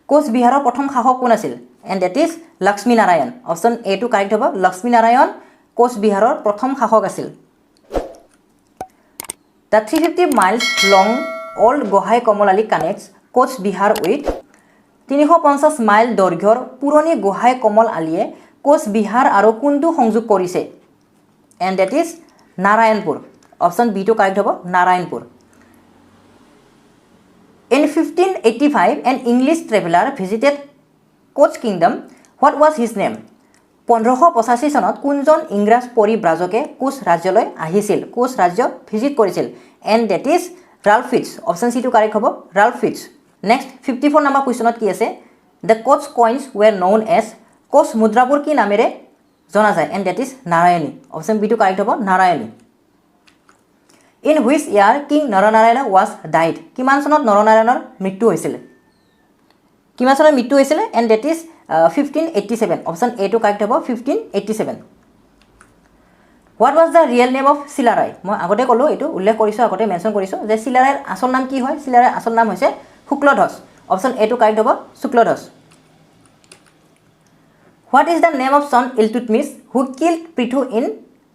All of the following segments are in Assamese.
কোচবিহাৰৰ প্ৰথম শাসক কোন আছিল and that is Lakshmi Narayan option A টু কাৰেক্ট হ'ব লক্ষ্মী নাৰায়ণ কোচবিহাৰৰ প্ৰথম শাসক আছিল the 350 miles long old Gohain Kamalali connects Coochbehar with 350 mile দৈৰ্ঘ্যৰ পুৰণি গোহাই কমল আলীয়ে কোচবিহাৰ আৰু কোনটো সংযোগ কৰিছে and that is Narayanpur option B টু কাৰেক্ট হ'ব Narayanpur In 1585, an English traveler visited Koch Kingdom. What was his name? 1585 চনত কোনজন ইংৰাজ পৰিব্ৰাজকে কোচ ৰাজ্যলৈ আহিছিল কোচ ৰাজ্য ভিজিট কৰিছিল and that is Ralph Fitch option C টু কাৰেক্ট হ'ব ৰাল্ফ ফিটছ নেক্সট 54 নম্বৰ কুৱেশ্যনত কি আছে the Koch coins were known as Koch মুদ্ৰাবোৰ কি নামেৰে জনা যায় and that is Narayani option B টু কাৰেক্ট হ'ব Narayani In which year King Naranarayana was died? কিমান চনত নৰনাৰায়ণৰ মৃত্যু হৈছিল কিমান চনত মৃত্যু হৈছিল and that is 1587 option A টু কাৰেক্ট হ'ব 1587 what was the real name of Chilarai মই আগতে ক'লোঁ এইটো উল্লেখ কৰিছোঁ আগতে মেনশ্যন কৰিছোঁ যে চিলাৰায়ৰ আচল নাম কি হয় চিলাৰায়ৰ আচল নাম হৈছে শুক্লধ্বজ অপশ্যন এ টু কাৰেক্ট হ'ব Shukladhwaj what is the name of son Iltutmish who killed Prithu in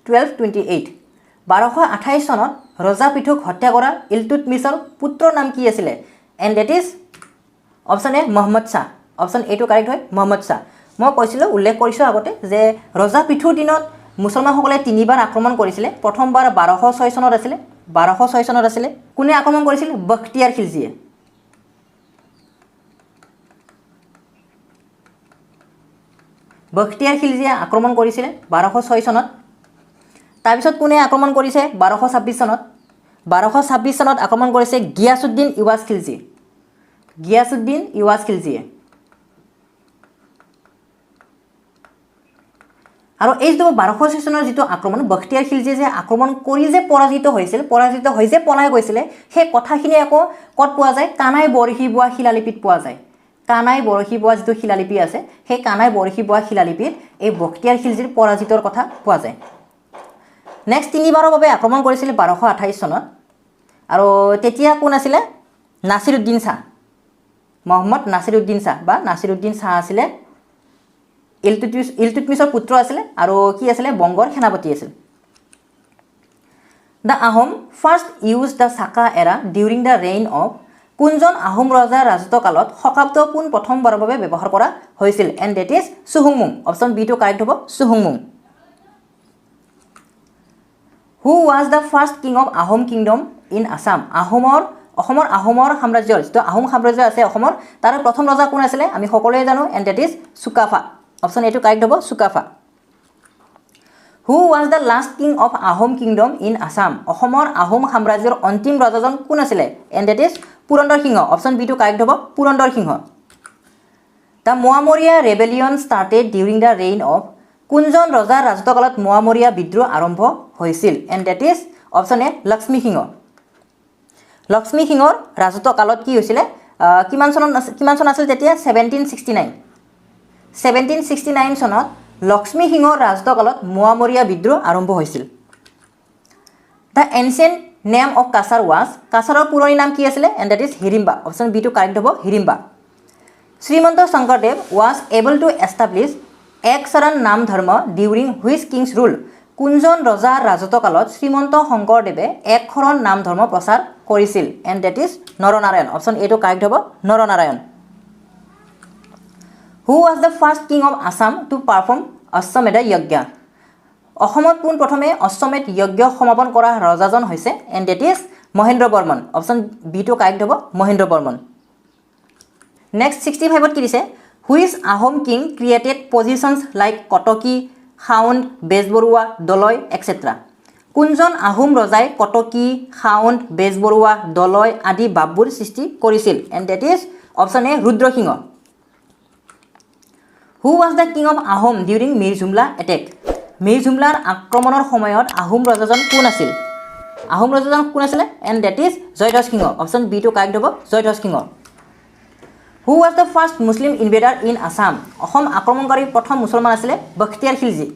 1228 1228 চনত ৰজা পৃথুক হত্যা কৰা ইলটুটমিছৰ পুত্ৰৰ নাম কি আছিলে and that is option A Mohammad Shah option A টু কাৰেক্ট হয় মহম্মদ শ্বাহ মই কৈছিলোঁ উল্লেখ কৰিছোঁ আগতে যে ৰজা পৃথুৰ দিনত মুছলমানসকলে তিনিবাৰ আক্ৰমণ কৰিছিলে প্ৰথমবাৰ 1206 চনত আছিলে 1206 চনত আছিলে কোনে আক্ৰমণ কৰিছিল বখতিয়াৰ খিলজীয়ে বখতিয়াৰ খিলজীয়ে আক্ৰমণ কৰিছিলে 1206 চনত তাৰপিছত কোনে আক্ৰমণ কৰিছে 1226 চনত 1226 চনত আক্ৰমণ কৰিছে গিয়াছুদ্দিন ইৱাজ খিলজী গিয়াছুদ্দিন ইৱাজ খিলজীয়ে আৰু এই যিটো 1206 চনৰ যিটো আক্ৰমণ বখতিয়াৰ খিলজীয়ে যে আক্ৰমণ কৰি যে পৰাজিত হৈ যে পলাই গৈছিলে সেই কথাখিনি আকৌ ক'ত পোৱা যায় কানাই বৰশী বোৱা শিলালিপিত পোৱা যায় কানাই বৰশী বোৱা যিটো শিলালিপি আছে সেই কানাই বৰশী বোৱা শিলালিপিত এই বখতিয়াৰ খিলজীৰ পৰাজিতৰ কথা পোৱা যায় নেক্সট তিনিবাৰৰ বাবে আক্ৰমণ কৰিছিল 1228 চনত আৰু তেতিয়া কোন আছিলে নাছিৰুদ্দিন শ্বাহ মহম্মদ নাছিৰুদ্দিন শ্বাহ বা নাছিৰুদ্দিন শ্বাহ আছিলে ইলটুটমিছৰ পুত্ৰ আছিলে আৰু কি আছিলে বংগৰ সেনাপতি আছিল the Ahom first use the চাকা এৰা ডিউৰিং দ্য ৰেইন অফ কোনজন আহোম ৰজাৰ ৰাজত্বকালত শকাব্দ পোন প্ৰথমবাৰৰ বাবে ব্যৱহাৰ কৰা হৈছিল এণ্ড ডেট ইজ চুহুংমুং অপশ্যন বি টু কাৰেক্ট হ'ব চুহুংমুং Who was the first king of Ahom kingdom in Assam? অসমৰ আহোমৰ সাম্ৰাজ্যৰ যিটো আহোম সাম্ৰাজ্য আছে অসমৰ তাৰ প্ৰথম ৰজা কোন আছিলে আমি সকলোৱে জানো and that is Sukaphaa option A টু কাৰেক্ট হ'ব Sukaphaa Who was the last king of Ahom kingdom in Assam? অসমৰ আহোম সাম্ৰাজ্যৰ অন্তিম ৰজাজন কোন আছিলে and that is Purandar Singha option B টু কাৰেক্ট হ'ব পুৰন্দৰ সিংহ The Moamoria rebellion started during the reign of কোনজন ৰজাৰ ৰাজত্বকালত মোৱামৰীয়া বিদ্ৰোহ আৰম্ভ হৈছিল and that is option A Lakshmi সিংহৰ ৰাজত্বকালত কি হৈছিলে কিমান চন আছিল তেতিয়া 1769 চনত লক্ষ্মী সিংহৰ ৰাজত্বকালত মোৱামৰীয়া বিদ্ৰোহ আৰম্ভ হৈছিল the ancient name of Cachar was কাছাৰৰ পুৰণি নাম কি আছিলে and that is Hirimba option B টু কাৰেক্ট হ'ব Hirimba Srimanta Sankardev was able to establish এক চৰণ নাম ধৰ্ম ডিউৰিং হুইচ কিংছ ৰুল কোনজন ৰজাৰ ৰাজত্বকালত শ্ৰীমন্ত শংকৰদেৱে এক শৰণ নাম ধৰ্ম প্ৰচাৰ কৰিছিল and that is Naranarayan option A টু কাৰেক্ট হ'ব Naranarayan who was the first king of Assam to perform Ashwamedha yajna অসমত পোনপ্ৰথমে অশ্বমেধ যজ্ঞ সমাপন কৰা ৰজাজন হৈছে and that is Mahendra Barman option B টু কাৰেক্ট হ'ব মহেন্দ্ৰ বৰ্মন নেক্সট 65ত কি দিছে which Ahom king created positions like Kotoki Khound Bezbaruah Doloi etcetera কোনজন আহোম ৰজাই কটকী খাউণ্ড বেজবৰুৱা দলয় আদি বাবুৰ সৃষ্টি কৰিছিল and that is option A Rudra Singha who was the king of Ahom during Mir Jumla attack Mir জুমলাৰ আক্ৰমণৰ সময়ত আহোম ৰজাজন কোন আছিল and that is Jayadhwaj Singha option B টু কাৰেক্ট হ'ব Jayadhwaj Singha who was the first Muslim invader in Assam Assam আক্ৰমণকাৰী প্ৰথম মুছলমান আছিলে বখতিয়াৰ খিলজী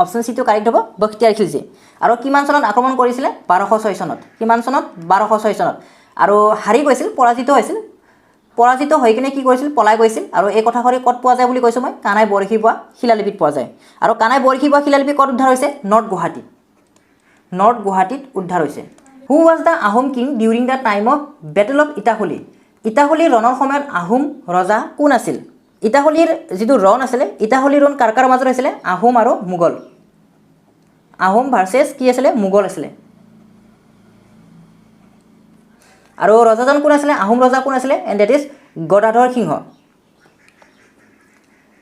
অপশ্যন চি টু কাৰেক্ট হ'ব বখতিয়াৰ খিলজী আৰু কিমান চনত আক্ৰমণ কৰিছিলে 1206 চনত কিমান চনত 1206 চনত আৰু হাৰি গৈছিল পৰাজিত হৈছিল পৰাজিত হৈ কিনে কি কৰিছিল পলাই গৈছিল আৰু এই কথাষাৰি ক'ত পোৱা যায় বুলি কৈছোঁ মই কানাই বৰশী বোৱা শিলালিপিত পোৱা যায় আৰু কানাই বৰশী বোৱা শিলালিপি ক'ত উদ্ধাৰ হৈছে নৰ্থ গুৱাহাটীত উদ্ধাৰ হৈছে who was the Ahom king during the time of battle of ইটাখুলিৰ ৰণৰ সময়ত আহোম ৰজা কোন আছিল ইটাখুলিৰ যিটো ৰণ আছিলে ইটাখুলিৰ ৰণ কাৰ মাজত হৈছিলে আহোম আৰু মোগল আহোম ভাৰ্চেছ কি আছিলে মোগল আছিলে আৰু ৰজাজন কোন আছিলে আহোম ৰজা কোন আছিলে and that is Gadadhar Singha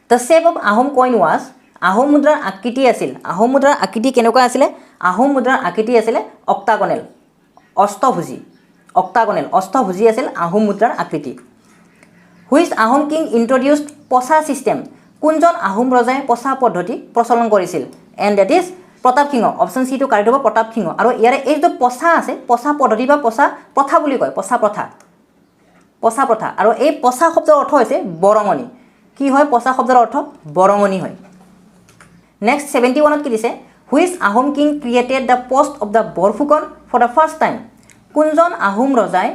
the shape of Ahom coin was Ahom মুদ্ৰাৰ আকৃতি আছিল আহোম মুদ্ৰাৰ আকৃতি কেনেকুৱা আছিলে আহোম মুদ্ৰাৰ আকৃতি আছিলে অক্টাগনেল অষ্টভুজি আছিল আহোম মুদ্ৰাৰ আকৃতি হুইচ আহোম কিং ইন্ট্ৰডিউচড পচা ছিষ্টেম কোনজন আহোম ৰজাই পচা পদ্ধতি প্ৰচলন কৰিছিল and that is Pratap Singha option চিটো কাৰেক্ট হ'ব প্ৰতাপ সিংহ আৰু ইয়াৰে এই যিটো পচা আছে পচা পদ্ধতি বা পচা প্ৰথা বুলি কয় পচা প্ৰথা আৰু এই পচা শব্দৰ অৰ্থ হৈছে বৰঙণি কি হয় পচা শব্দৰ অৰ্থ বৰঙণি হয় নেক্সট 71ত কি দিছে which Ahom king created the post of the Borphukan for the first time কোনজন আহোম ৰজাই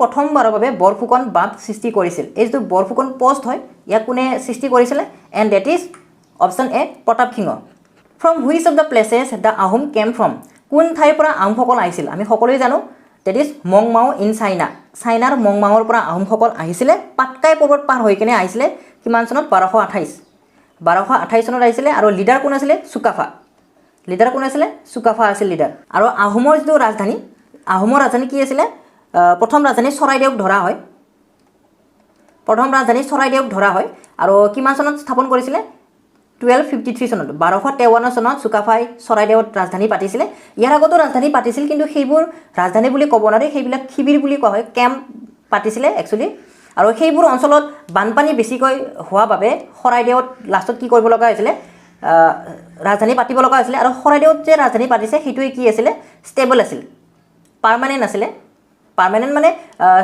প্ৰথমবাৰৰ বাবে বৰফুকন বাপ সৃষ্টি কৰিছিল এই যিটো বৰফুকন পোষ্ট হয় ইয়াক কোনে সৃষ্টি কৰিছিলে and that is option A Pratap Singha from which of the places the Ahom came from কোন ঠাইৰ পৰা আহোমসকল আহিছিল আমি সকলোৱে জানো ডেট ইজ মংমাও ইন চাইনাৰ মংমাওৰ পৰা আহোমসকল আহিছিলে পাটকাই পৰ্বত পাৰ হৈ কিনে আহিছিলে কিমান চনত 1228 চনত আহিছিলে আৰু লিডাৰ কোন আছিলে চুকাফা আছিল লিডাৰ আৰু আহোমৰ যিটো ৰাজধানী কি আছিলে প্ৰথম ৰাজধানী চৰাইদেউক ধৰা হয় আৰু কিমান চনত স্থাপন কৰিছিলে 1253 চনত 1253 চনত চুকাফাই চৰাইদেউত ৰাজধানী পাতিছিলে ইয়াৰ আগতো ৰাজধানী পাতিছিল কিন্তু সেইবোৰ ৰাজধানী বুলি ক'ব নোৱাৰি সেইবিলাক শিবিৰ বুলি কোৱা হয় কেম্প পাতিছিলে একচুৱেলি আৰু সেইবোৰ অঞ্চলত বানপানী বেছিকৈ হোৱা বাবে চৰাইদেউত লাষ্টত কি কৰিব লগা হৈছিলে ৰাজধানী পাতিব লগা হৈছিলে আৰু চৰাইদেউত যে ৰাজধানী পাতিছে সেইটোৱে কি আছিলে ষ্টেবল আছিল পাৰ্মানেণ্ট মানে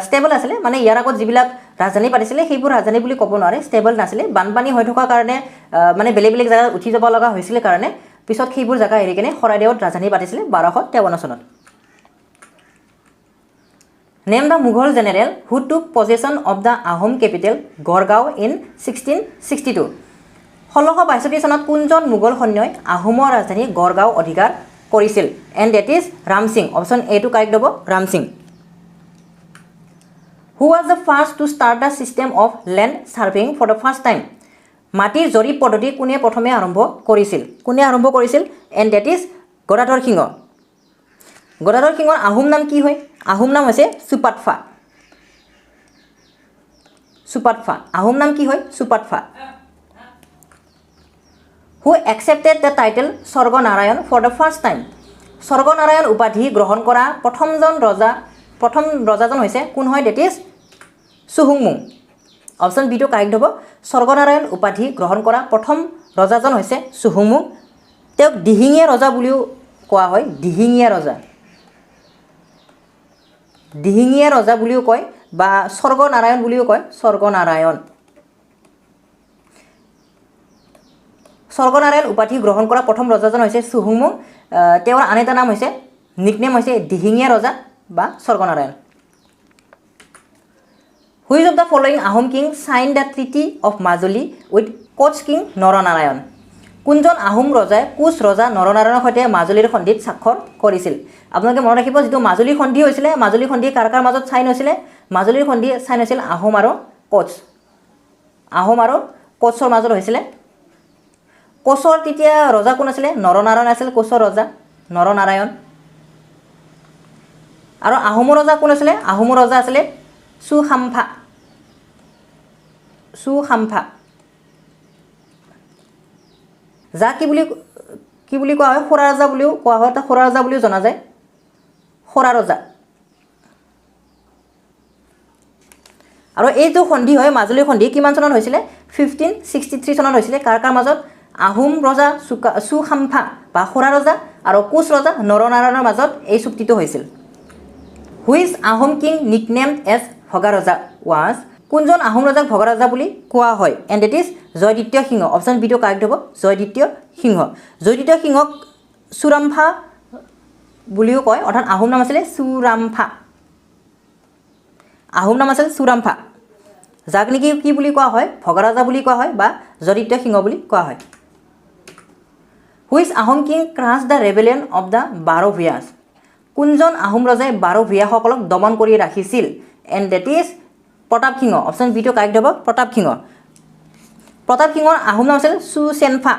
ষ্টেবল আছিলে মানে ইয়াৰ আগত যিবিলাক ৰাজধানী পাতিছিলে সেইবোৰ ৰাজধানী বুলি ক'ব নোৱাৰে ষ্টেবল নাছিলে বানপানী হৈ থকাৰ কাৰণে মানে বেলেগ জেগাত উঠি যাব লগা হৈছিল কাৰণে পিছত সেইবোৰ জেগা এৰি কিনে চৰাইদেউত ৰাজধানী পাতিছিলে 1253 চনত name the Mughal general who took possession of the Ahom capital Gargaon in 1662 1662 চনত কোনজন মোগল সৈন্যই আহোমৰ ৰাজধানী গড়গাঁও অধিকাৰ কৰিছিল and that is Ram Singh option A টো কাৰেক্ট হ'ব Ram Singh who was the first to start the system of land surveying for the first time মাটিৰ জৰীপ পদ্ধতি কোনে প্ৰথমে আৰম্ভ কৰিছিল এণ্ড ডেট ইজ গদাধৰ সিংহৰ আহোম নাম কি হয় আহোম নাম হৈছে চুপাটফা আহোম নাম কি হয় Supatpha who accepted the title Swarganarayan for the first time Swarganarayan উপাধি গ্ৰহণ কৰা প্ৰথম ৰজাজন হৈছে কোন হয় ডেট ইজ চুহুংমুং অপশ্যন বি টো কাৰেক্ট হ'ব স্বৰ্গনাৰায়ণ উপাধি গ্ৰহণ কৰা প্ৰথম ৰজাজন হৈছে চুহুংমুং তেওঁক দিহিঙীয়া ৰজা বুলিও কোৱা হয় দিহিঙীয়া ৰজা বুলিও কয় বা স্বৰ্গনাৰায়ণ বুলিও কয় স্বৰ্গনাৰায়ণ উপাধি গ্ৰহণ কৰা প্ৰথম ৰজাজন হৈছে চুহুংমুং তেওঁৰ আন এটা নাম হৈছে নিকনেম হৈছে দিহিঙীয়া ৰজা বা Swarganarayan which of the following Ahom king sign the treaty of Majuli with Koch king Naranarayan কোনজন আহোম ৰজাই কোচ ৰজা নৰনাৰায়ণৰ সৈতে মাজুলীৰ সন্ধিত স্বাক্ষৰ কৰিছিল আপোনালোকে মনত ৰাখিব যিটো মাজুলী সন্ধি হৈছিলে মাজুলী সন্ধি কাৰ মাজত চাইন হৈছিলে মাজুলীৰ সন্ধি চাইন হৈছিল আহোম আৰু কোচৰ মাজত হৈছিলে কোচৰ তেতিয়া ৰজা কোন আছিলে নৰনাৰায়ণ আছিল কোচৰ ৰজা নৰনাৰায়ণ আৰু আহোমৰ ৰজা কোন আছিলে আহোমৰ ৰজা আছিলে চুখাম্ফা যাক কি বুলি কোৱা হয় খোৰা ৰজা বুলিও কোৱা হয় এটা খোৰা ৰজা বুলিও জনা যায় খোৰা ৰজা আৰু এইটো সন্ধি হয় মাজুলী সন্ধি কিমান চনত হৈছিলে 1563 চনত হৈছিলে কাৰ মাজত আহোম ৰজা চুখাম্ফা বা খোৰা ৰজা আৰু কোচ ৰজা নৰনাৰায়ণৰ মাজত এই চুক্তিটো হৈছিল which Ahom king nicknamed as Bhaga was কোনজন আহোম ৰজাক ভগা ৰজা বুলি কোৱা হয় এণ্ড ইট ইজ জয়দ্বিতীয় সিংহ অপশ্যন বি টো কাৰেক্ট হ'ব জয়দ্বিতীয় সিংহক চুৰাম্ফা বুলিও কয় অৰ্থাৎ আহোম নাম আছিলে চুৰাম্ফা যাক নেকি কি বুলি কোৱা হয় ভগৰাজা বুলি কোৱা হয় বা জদিত্য সিংহ বুলি কোৱা হয় which Ahom king crushed the rebellion of the Baro Bhuyans কোনজন আহোম ৰজাই বাৰভূঞাসকলক দমন কৰি ৰাখিছিল and that is Pratap Singha option বিটো কাৰেক্ট হ'ব প্ৰতাপ সিংহ প্ৰতাপ সিংহৰ আহোম নাম আছিল চুচেনফা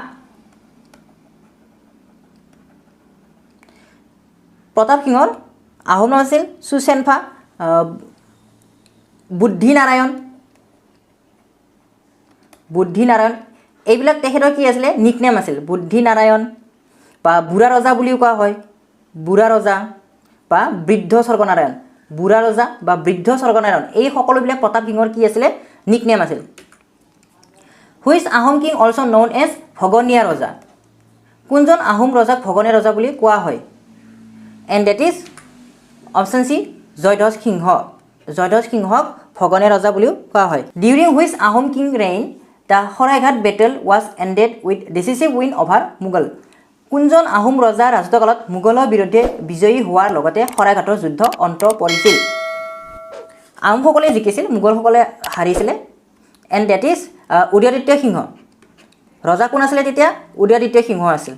প্ৰতাপ সিংহৰ আহোম নাম আছিল চুচেনফা বুদ্ধিনাৰায়ণ এইবিলাক তেখেতৰ কি আছিলে নিকনেম আছিল বুদ্ধিনাৰায়ণ বা বুঢ়া ৰজা বুলিও কোৱা হয় বুঢ়া ৰজা বা বৃদ্ধ স্বৰ্গনাৰায়ণ বুঢ়া ৰজা বা বৃদ্ধ স্বৰ্গনাৰায়ণ এই সকলোবিলাক প্ৰতাপ সিংহৰ কি আছিলে নিকনেম আছিল which Ahom king also' known as Bhaganiya ৰজা কোনজন আহোম ৰজাক ভগনীয়া ৰজা বুলি কোৱা হয় and that is option C Jayadhwaj সিংহক ভগনীয়া ৰজা বুলিও কোৱা হয় during which Ahom king reign the Saraighat battle was ended with decisive win over Mughal কোনজন আহোম ৰজাৰ ৰাজত্বকালত মোগলৰ বিৰুদ্ধে বিজয়ী হোৱাৰ লগতে শৰাইঘাটৰ যুদ্ধ অন্ত পৰিছিল আহোমসকলে জিকিছিল মোগলসকলে হাৰিছিলে and that is Udayaditya Singha ৰজা কোন আছিলে তেতিয়া উদয়াদিত্য সিংহ আছিল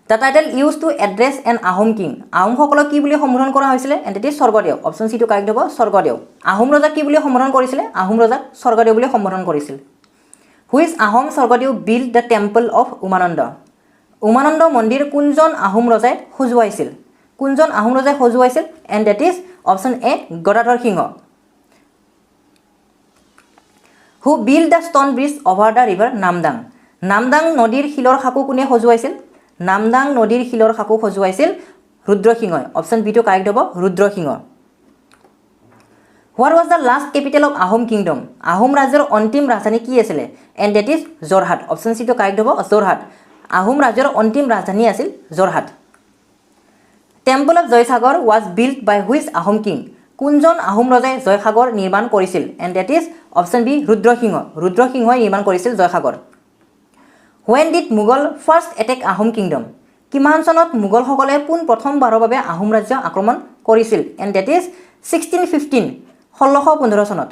the title use to address an Ahom king আহোমসকলক কি বুলি সম্বোধন কৰা হৈছিলে and that is Swargadeo option চিটো কাৰেক্ট হ'ব স্বৰ্গদেউ আহোম ৰজাক কি বুলি সম্বোধন কৰিছিলে আহোম ৰজাক স্বৰ্গদেউ বুলি সম্বোধন কৰিছিল which Ahom Swargadeo build the temple of Umananda মন্দিৰ কোনজন আহোম ৰজাই সজুৱাইছিল and that is option A Gadadhar Singha who build the stone bridge over the river Namdang নদীৰ শিলৰ সাঁকো কোনে সজুৱাইছিল নামদাং নদীৰ শিলৰ সাঁকো সজুৱাইছিল ৰুদ্ৰসিংহই অপশ্যন বিটো কাৰেক্ট হ'ব Rudra Singha what was the last capital of Ahom kingdom Ahom ৰাজ্যৰ অন্তিম ৰাজধানী কি আছিলে and that is Jorhat option চিটো কাৰেক্ট হ'ব যোৰহাট আহোম ৰাজ্যৰ অন্তিম ৰাজধানী আছিল Jorhat temple of Joysagar was build by which Ahom king কোনজন আহোম ৰজাই জয়সাগৰ নিৰ্মাণ কৰিছিল and that is option B ৰুদ্ৰসিংহই নিৰ্মাণ কৰিছিল Joysagar when did Mughal first attack Ahom kingdom কিমান চনত মোগলসকলে প্ৰথমবাৰৰ বাবে আহোম ৰাজ্য আক্ৰমণ কৰিছিল এণ্ড ডেট ইজ 1615 চনত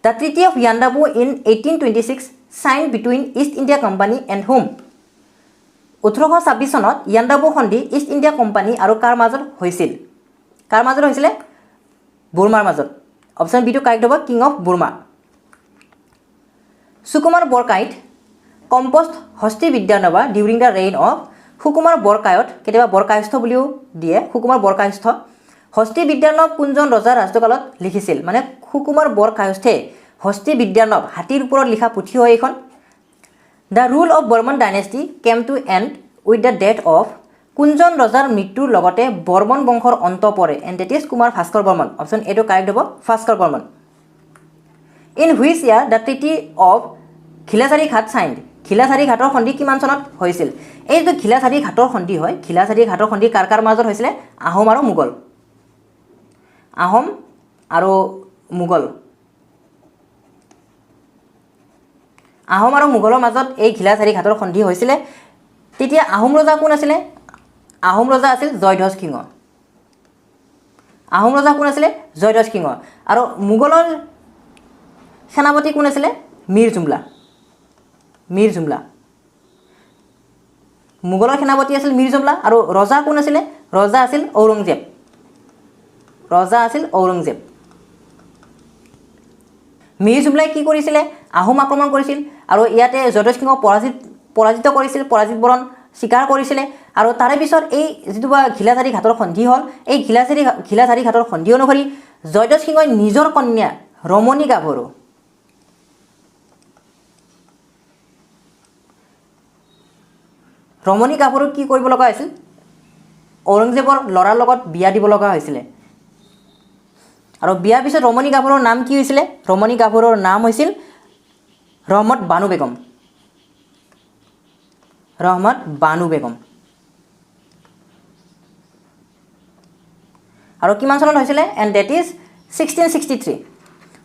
the treaty of Yandabo in 1826 sign between east India company and home 1826 চনত য়াণ্ডাবু সন্ধি ইষ্ট ইণ্ডিয়া কোম্পানী আৰু কাৰ মাজত হৈছিলে বুৰ্মাৰ মাজত অপশ্যন বিটো কাৰেক্ট হ'ব king of বুৰ্মা Sukumar Barkaith compost Hasti বিদ্যানবা during the reign of সুকুমাৰ বৰকায়ত কেতিয়াবা বৰকায়স্থ বুলিও দিয়ে সুকুমাৰ বৰকায়স্থ হস্তি বিদ্যানব কোনজন ৰজাৰ ৰাজত্বকালত লিখিছিল মানে সুকুমাৰ বৰকায়স্থে হস্তি বিদ্যানব হাতীৰ ওপৰত লিখা পুথি হয় এইখন the rule of Barman dynasty came to end with the death of কোনজন ৰজাৰ মৃত্যুৰ লগতে বৰ্মন বংশৰ অন্ত পৰে and that is Kumar Bhaskar Barman option এটো কাৰেক্ট হ'ব Bhaskar Barman in which year the treaty of Ghilajharighat signed খিলাচাৰী ঘাটৰ সন্ধি কিমান চনত হৈছিল এই যে খিলাচাৰী ঘাটৰ সন্ধি হয় খিলাচাৰী ঘাটৰ সন্ধি কাৰ মাজত হৈছিলে আহোম আৰু মোগল মোগলৰ মাজত এই খিলাচাৰী ঘাটৰ সন্ধি হৈছিলে তেতিয়া আহোম ৰজা কোন আছিলে আহোম ৰজা আছিল জয়ধ্বজ সিংহ আৰু মোগলৰ সেনাপতি কোন আছিলে মীৰ জুমলা মোগলৰ সেনাপতি আছিল মীৰ জুমলা আৰু ৰজা কোন আছিলে ৰজা আছিল ঔৰংজেব মীৰ জুমলাই কি কৰিছিলে আহোম আক্ৰমণ কৰিছিল আৰু ইয়াতে জয়ধ্বজ সিংহক পৰাজিত কৰিছিল পৰাজিত বৰণ স্বীকাৰ কৰিছিলে আৰু তাৰে পিছত এই যিটো খিলাচাৰী ঘাটৰ সন্ধি হ'ল এই খিলাচাৰী ঘাটৰ সন্ধি অনুসৰি জয়ধ্বজ সিংহই নিজৰ কন্যা ৰমণী গাভৰুক কি কৰিব লগা হৈছিল ঔৰংজেবৰ ল'ৰাৰ লগত বিয়া দিব লগা হৈছিলে আৰু বিয়াৰ পিছত ৰমণী গাভৰুৰ নাম কি হৈছিলে ৰমণী গাভৰুৰ নাম হৈছিল ৰহমত বানু বেগম আৰু কিমান চনত হৈছিলে এণ্ড ডেট ইজ 1663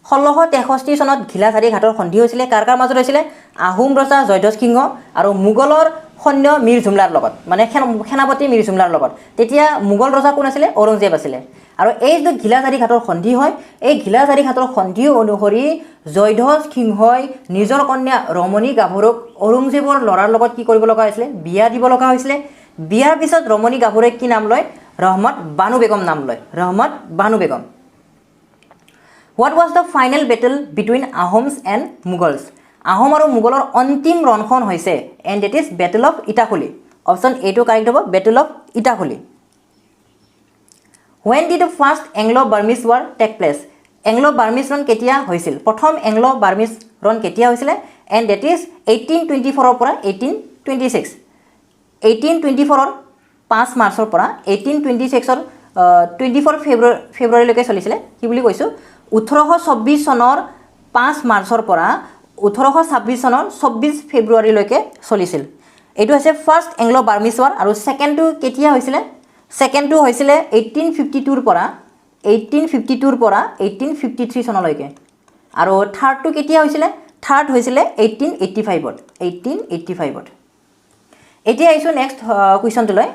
1663 চনত খিলাচাৰী ঘাটৰ সন্ধি হৈছিলে কাৰ মাজত হৈছিলে আহোম ৰজা জয়ধ্বজ সিংহ আৰু মোগলৰ সৈন্য মীৰ জুমলাৰ লগত মানে সেনাপতি মীৰ জুমলাৰ লগত তেতিয়া মোগল ৰজা কোন আছিলে ঔৰংজেব আছিলে আৰু এই যে ঘিলাজাৰী ঘাটৰ সন্ধি হয় এই ঘিলাজাৰী ঘাটৰ সন্ধি অনুসৰি জয়ধ্বজ সিংহই নিজৰ কন্যা ৰমণী গাভৰুক ঔৰংজেবৰ ল'ৰাৰ লগত কি কৰিব লগা হৈছিলে বিয়া দিব লগা হৈছিলে বিয়াৰ পিছত ৰমণী গাভৰুৱে কি নাম লয় ৰহমত বানু বেগম নাম লয় ৰহমত Banu Begum What was the final battle between Ahoms and Mughals? Ahom আৰু মোগলৰ অন্তিম ৰণখন হৈছে and it is Battle of Itakuli. Option A to correct হ'ব Battle of Itakuli. When did the first Anglo-Burmese war take place? Anglo-Burmese ৰণ কেতিয়া হৈছিল প্ৰথম Anglo-Burmese ৰণ কেতিয়া হৈছিল and that is 1824 ৰ পৰা 1826 1824 ৰ 5 মাৰ্চৰ পৰা 1826 ৰ 24 ফেব্ৰুৱাৰীলৈকে চলিছিল কি বুলি কৈছো 1826 চনৰ 5 মাৰ্চৰ পৰা 1826 চনৰ 24 ফেব্ৰুৱাৰীলৈকে চলিছিল এটো আছে ফাৰ্স্ট এংলো বাৰ্মিজ ওয়াৰ আৰু সেকেন্ডটো কেতিয়া হৈছিল সেকেন্ডটো হৈছিল 1852 ৰ পৰা 1853 চনলৈকে আৰু থাৰ্ডটো কেতিয়া হৈছিল থাৰ্ড হৈছিল 1885 ত এতিয়া আইছো নেক্সট কোৱেশ্চনটো লৈ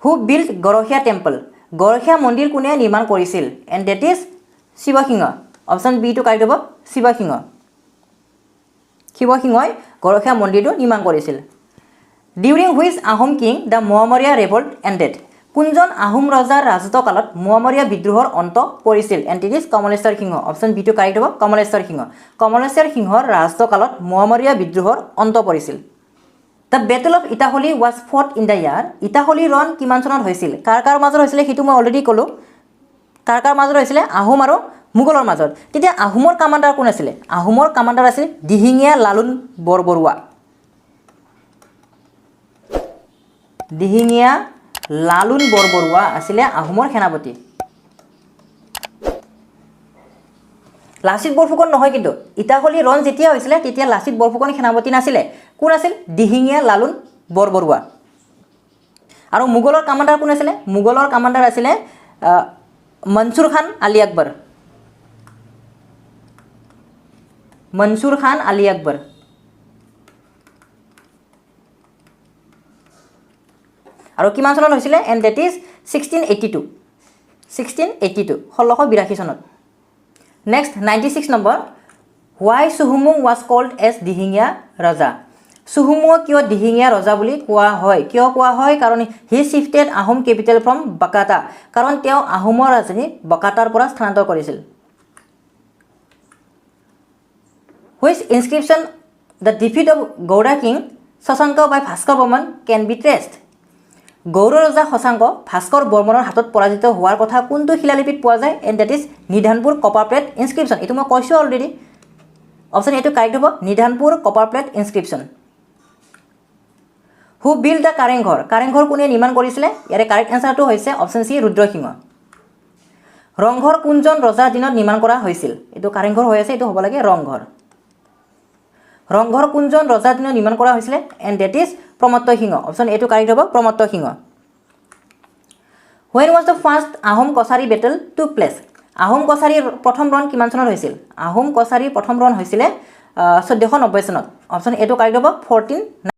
হু বিল্ড গৰখিয়া টেম্পল গৰখিয়া মন্দিৰ কোনে নিৰ্মাণ কৰিছিল and that is Shivasingha option B টু কাৰেক্ট হ'ব শিৱসিংহই গৰখিয়া মন্দিৰটো নিৰ্মাণ কৰিছিল during which Ahom king the Moamoria revolt ended কোনজন আহোম ৰজাৰ ৰাজত্বকালত মোৱামৰীয়া বিদ্ৰোহৰ অন্ত পৰিছিল and it is Kamaleswar Singha option B টু কাৰেক্ট হ'ব কমলেশ্বৰ সিংহৰ ৰাজত্বকালত মোৱামৰীয়া বিদ্ৰোহৰ অন্ত পৰিছিল The Battle of Itaholi was fought in the year Itaholi ৰণ কিমান চনত হৈছিল কাৰ মাজত হৈছিল হেতু মই অলৰেডি ক'লো কাৰ মাজত হৈছিল আহোম আৰু মোগলৰ মাজত তেতিয়া আহোমৰ কমান্ডাৰ কোন আছিল আহোমৰ কমান্ডাৰ আছিল দিহিঙীয়া লালুন বৰবৰুৱা দিহিঙীয়া লালুন বৰবৰুৱা আছিল আহোমৰ সেনাপতি লাচিত বৰফুকন নহয় কিন্তু ইটাহলি ৰণ যেতিয়া হৈছিল তেতিয়া লাচিত বৰফুকন সেনাপতি নাছিল কোন আছিল দিহিঙীয়া লালুন বৰবৰুৱা আৰু মোগলৰ কমান্ডাৰ কোন আছিল মোগলৰ কমান্ডাৰ আছিল মনসুৰ খান আলী আকবৰ আৰু কিমান চনত হৈছিল এণ্ড দ্যাট ইজ 1682 1682 চনত Next 96 number Why Suhumung was called as Dihingia Raja Suhumung কিয় দিহিঙীয়া ৰজা বুলি কোৱা হয় কিয় কোৱা হয় কাৰণ he shifted Ahom capital from Bakata কাৰণ তেওঁ আহোমৰ ৰাজধানী বকাটাৰ পৰা স্থানান্তৰ কৰিছিল Which inscription the defeat of Gowda king Sasanka by Bhaskar Burman can be traced Gaur ৰজা শশাংক ভাস্কৰ বৰ্মনৰ হাতত পৰাজিত হোৱাৰ কথা কোনটো শিলালিপিত পোৱা যায় and that is Nidhanpur copper plate inscription এটো মই কৈছো অলৰেডি অপচন এটো কাৰেক্ট হ'ব Nidhanpur copper plate inscription who build the Kareng Ghar কোনে নিৰ্মাণ কৰিছিল ইয়াৰে কাৰেক্ট এনসাৰটো হৈছে অপচন সি ৰুদ্ৰসিংহ ৰংঘৰ কোনজন ৰজাৰ দিনত নিৰ্মাণ কৰা হৈছিল এটো কাৰেংঘৰ হৈ আছে এটো হ'ব লাগে ৰংঘৰ কোনজন ৰজাৰ দিনত নিৰ্মাণ কৰা হৈছিল and that is Pramatta Singha option এটো কাৰেক্ট হ'ব প্ৰমত্ত সিংহ When was the first Ahom Kosari battle took place Ahom কছাৰীৰ প্ৰথম ৰণ কিমান চনত হৈছিল আহোম কছাৰীৰ প্ৰথম ৰণ হৈছিল 1490 চনত অপচন এটো কাৰেক্ট হ'ব 14